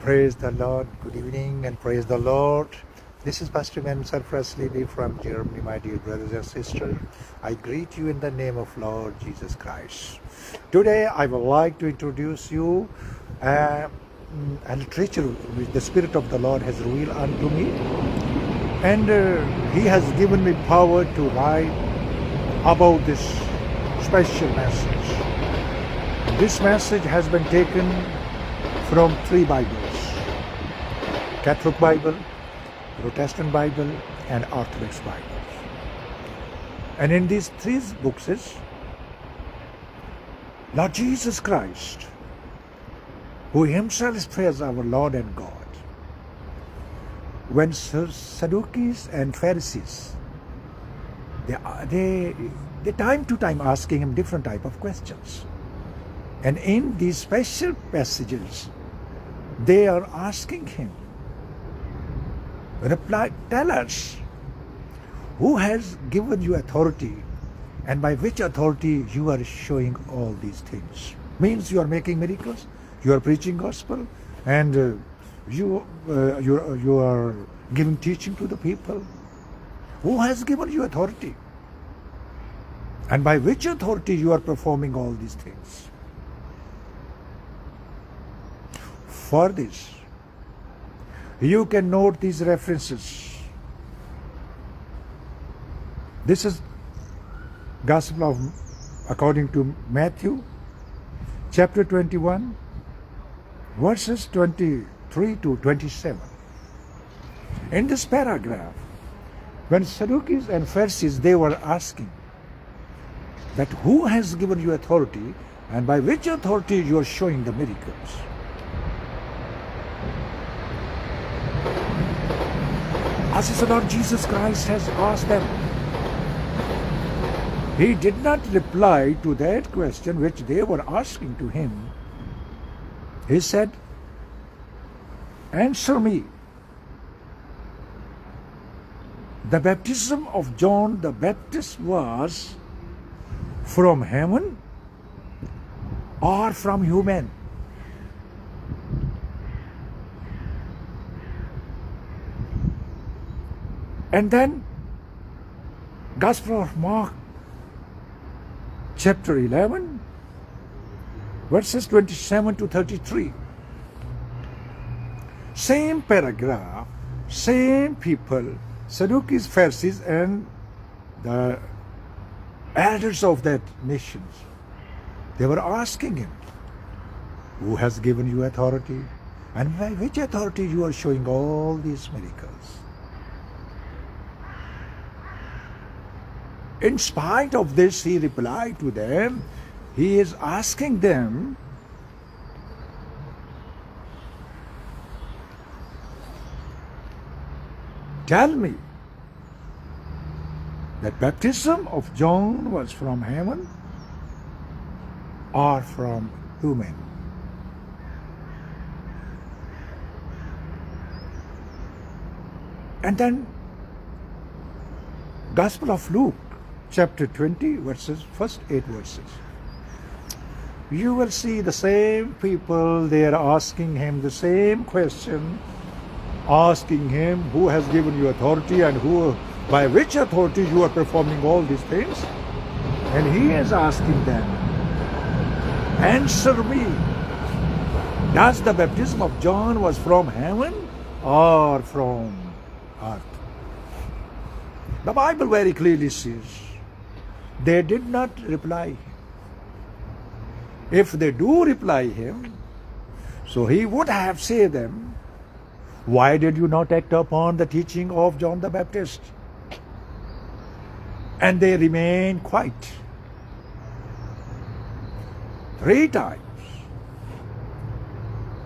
Praise the Lord. Good evening and praise the Lord. This is Pastor Mansur Presley from Germany, my dear brothers and sisters. I greet you in the name of Lord Jesus Christ. Today I would like to introduce you a literature which the Spirit of the Lord has revealed unto me. And He has given me power to write about this special message. This message has been taken from three Bibles: Catholic Bible, Protestant Bible, and Orthodox Bible. And in these three books, Lord Jesus Christ, who Himself is our Lord and God, when Sadducees and Pharisees, they time to time asking Him different type of questions. And in these special passages, they are asking Him, tell us, who has given you authority, and by which authority you are showing all these things? Means you are making miracles, you are preaching gospel, and you are giving teaching to the people. Who has given you authority? And by which authority you are performing all these things? For this, you can note these references. This is Gospel of according to Matthew, chapter 21, verses 23 to 27. In this paragraph, when Sadducees and Pharisees, they were asking that who has given you authority, and by which authority you are showing the miracles? As the Lord Jesus Christ has asked them, He did not reply to that question which they were asking to Him. He said, "Answer me. The baptism of John the Baptist was from heaven or from human?" And then Gospel of Mark, chapter 11, verses 27 to 33. Same paragraph, same people, Sadducees, Pharisees, and the elders of that nation. They were asking Him, who has given you authority? And by which authority you are showing all these miracles? In spite of this, He replied to them. He is asking them, tell me, that baptism of John was from heaven or from human? And then Gospel of Luke, chapter 20, first 8 verses. You will see the same people, they are asking Him the same question, asking Him, who has given you authority, and by which authority you are performing all these things? And He is asking them, answer me. Does the baptism of John was from heaven or from earth? The Bible very clearly says, they did not reply Him. If they do reply Him, so He would have said them, why did you not act upon the teaching of John the Baptist? And they remain quiet. 3 times.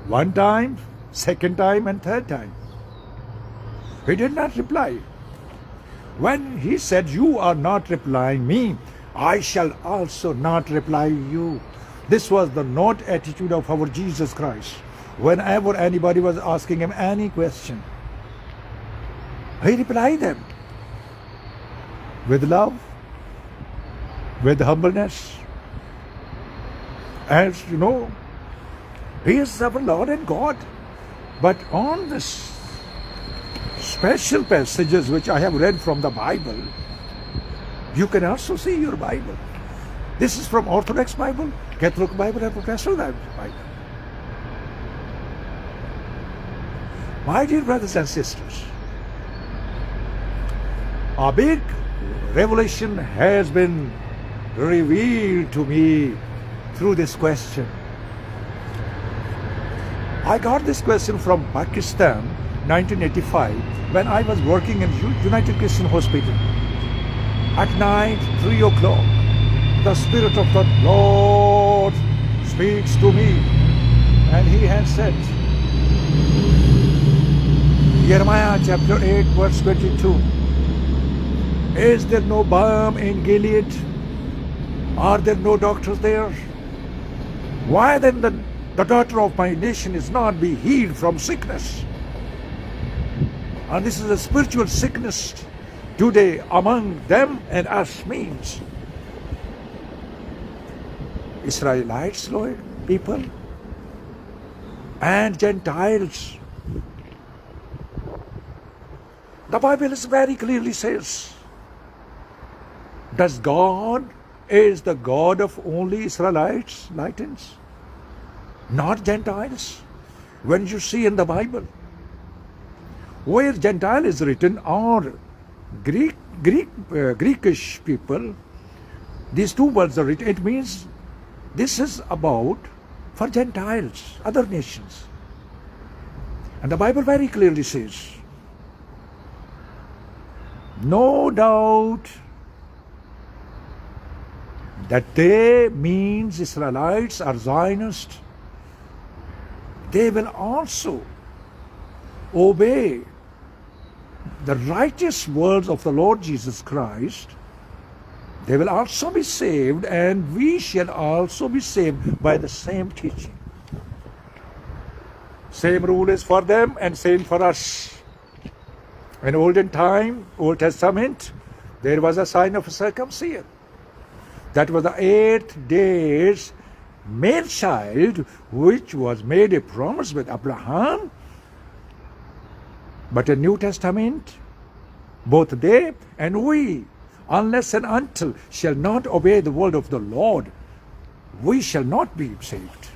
1 time, 2nd time, and 3rd time. He did not reply. When He said, you are not replying me, I shall also not reply you. This was the not attitude of our Jesus Christ. Whenever anybody was asking Him any question, He replied them with love, with humbleness. As you know, He is our Lord and God. But on this special passages which I have read from the Bible, you can also see your Bible. This is from Orthodox Bible, Catholic Bible, and Protestant Bible. My dear brothers and sisters, a big revelation has been revealed to me through this question. I got this question from Pakistan, 1985, when I was working in United Christian Hospital. At night, 3 o'clock, the Spirit of the Lord speaks to me, and He has said, Jeremiah chapter 8, verse 22, is there no balm in Gilead? Are there no doctors there? Why then the daughter of my nation is not be healed from sickness? And this is a spiritual sickness today among them and us means Israelites, Lord, people, and Gentiles. The Bible is very clearly says, does God is the God of only Israelites, Latins, not Gentiles? When you see in the Bible, where Gentile is written or Greekish people, these two words are written, it means this is about for Gentiles, other nations. And the Bible very clearly says, no doubt that they means Israelites or Zionists, they will also obey the righteous words of the Lord Jesus Christ. They will also be saved, and we shall also be saved by the same teaching. Same rule is for them and same for us. In olden time, Old Testament, there was a sign of circumcision. That was the 8 days male child which was made a promise with Abraham. But in New Testament, both they and we, unless and until shall not obey the word of the Lord, we shall not be saved.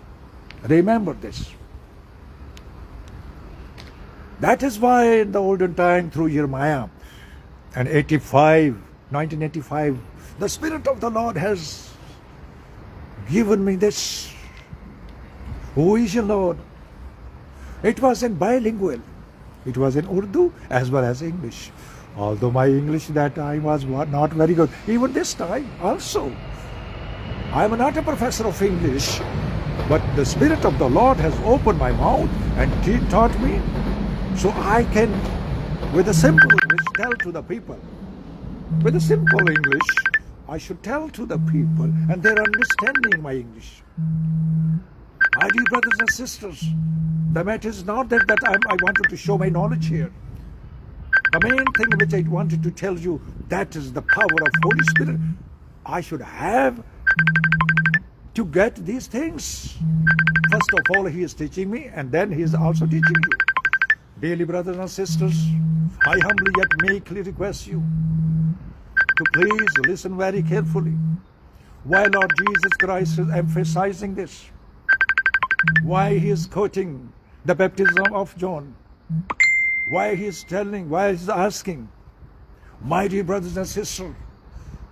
Remember this. That is why in the olden time through Jeremiah and 1985, the Spirit of the Lord has given me this. Who is your Lord? It was in bilingual. It was in Urdu as well as English. Although my English that time was not very good. Even this time also. I am not a professor of English, but the Spirit of the Lord has opened my mouth and taught me. So I can, with a simple English, tell to the people. With a simple English, I should tell to the people, and they're understanding my English. My dear brothers and sisters, the matter is not that I wanted to show my knowledge here. The main thing which I wanted to tell you, that is the power of Holy Spirit. I should have to get these things. First of all, He is teaching me, and then He is also teaching you. Dearly brothers and sisters, I humbly yet meekly request you to please listen very carefully. Why Lord Jesus Christ is emphasizing this? Why He is quoting the baptism of John? Why He is telling, why He is asking? My dear brothers and sisters,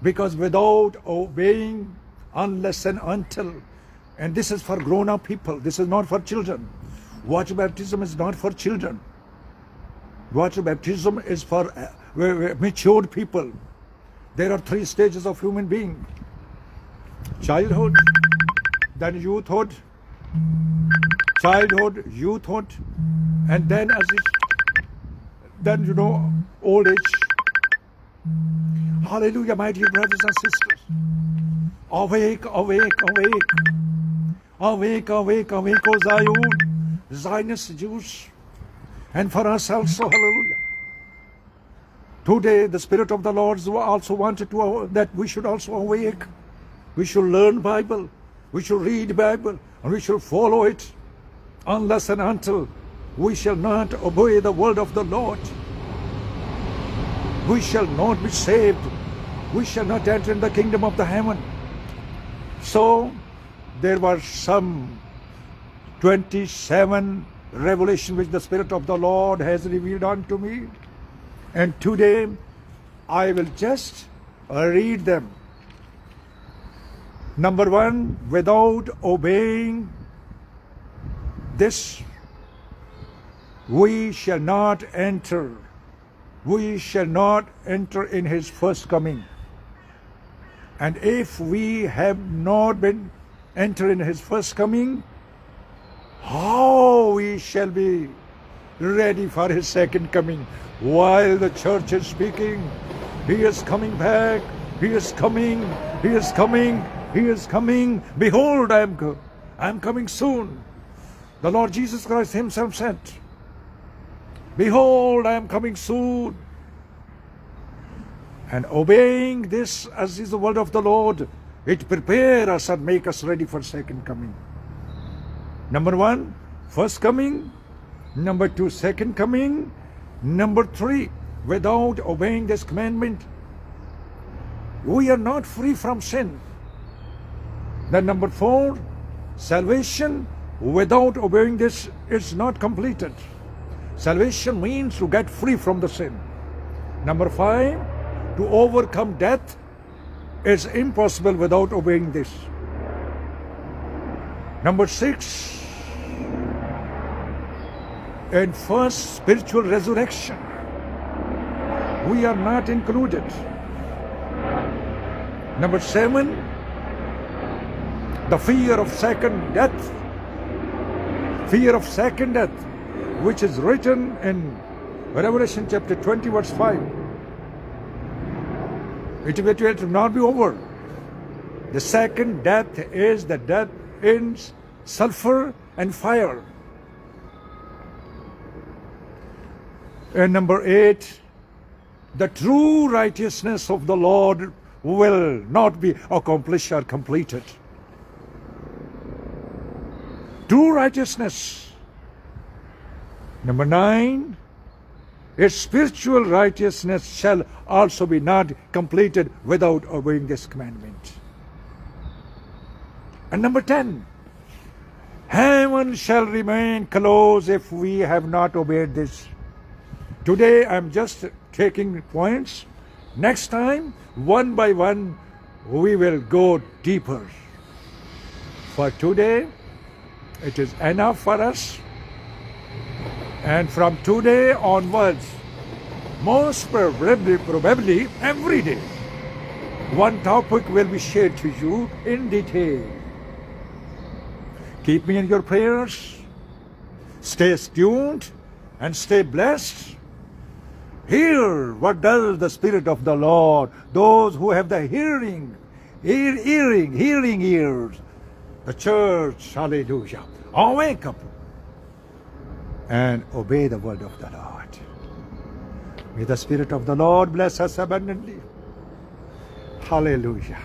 because without obeying, unless and until, and this is for grown-up people, this is not for children. Water baptism is not for children. Water baptism is for matured people. There are 3 stages of human being. Childhood, then youthhood, youthhood, and then old age. Hallelujah, my dear brothers and sisters. Awake, awake, awake. Awake, awake, awake, O Zion, Zionist Jews. And for us also, hallelujah. Today, the Spirit of the Lord also wanted that we should also awake. We should learn Bible. We should read Bible. And we should follow it. Unless and until we shall not obey the word of the Lord, we shall not be saved. We shall not enter in the kingdom of the heaven. So there were some 27 revelation which the Spirit of the Lord has revealed unto me. And today I will just read them. Number one, without obeying this, we shall not enter. We shall not enter in his first coming. And if we have not been entered in his first coming, how we shall be ready for his second coming? While the church is speaking, he is coming back, he is coming, he is coming, he is coming. Behold, I am coming soon. The Lord Jesus Christ himself said, behold, I am coming soon. And obeying this, as is the word of the Lord, it prepares us and make us ready for second coming. Number one, first coming. Number two, second coming. Number three, without obeying this commandment, we are not free from sin. Then number four, salvation without obeying this is not completed. Salvation means to get free from the sin. Number five, to overcome death is impossible without obeying this. Number six, in first spiritual resurrection, we are not included. Number seven, the fear of second death. Fear of second death, which is written in Revelation chapter 20 verse 5. It will not be over. The second death is the death in sulfur and fire. And number eight, the true righteousness of the Lord will not be accomplished or completed. True righteousness. Number nine, its spiritual righteousness shall also be not completed without obeying this commandment. And number 10, heaven shall remain closed if we have not obeyed this. Today I'm just taking points. Next time, one by one, we will go deeper. For today, it is enough for us. And from today onwards, most probably every day, one topic will be shared to you in detail. Keep me in your prayers. Stay tuned and stay blessed. Hear what does the Spirit of the Lord, those who have the hearing ears, the church, hallelujah, awake up and obey the word of the Lord. May the Spirit of the Lord bless us abundantly. Hallelujah.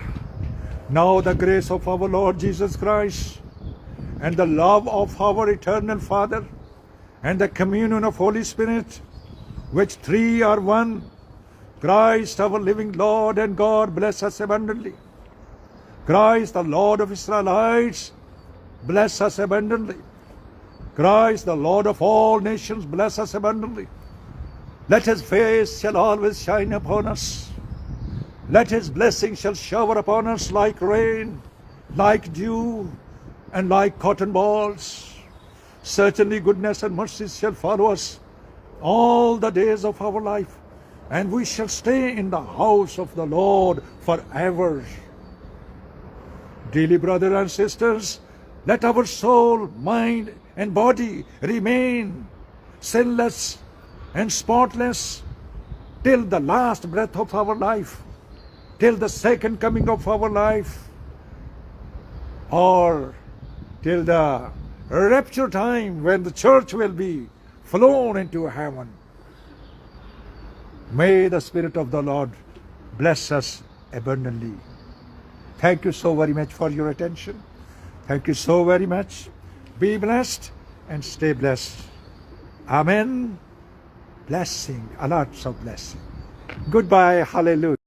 Now the grace of our Lord Jesus Christ and the love of our eternal Father and the communion of Holy Spirit, which three are one, Christ our living Lord and God, bless us abundantly. Christ the Lord of Israelites, bless us abundantly. Christ the Lord of all nations, bless us abundantly. Let his face shall always shine upon us. Let his blessing shall shower upon us like rain, like dew, and like cotton balls. Certainly goodness and mercy shall follow us all the days of our life, and we shall stay in the house of the Lord forever. Dearly brothers and sisters, let our soul, mind, and body remain sinless and spotless till the last breath of our life, till the second coming of our life, or till the rapture time when the church will be flown into heaven. May the Spirit of the Lord bless us abundantly. Thank you so very much for your attention. Thank you so very much. Be blessed and stay blessed. Amen. Blessing, a lot of blessing. Goodbye. Hallelujah.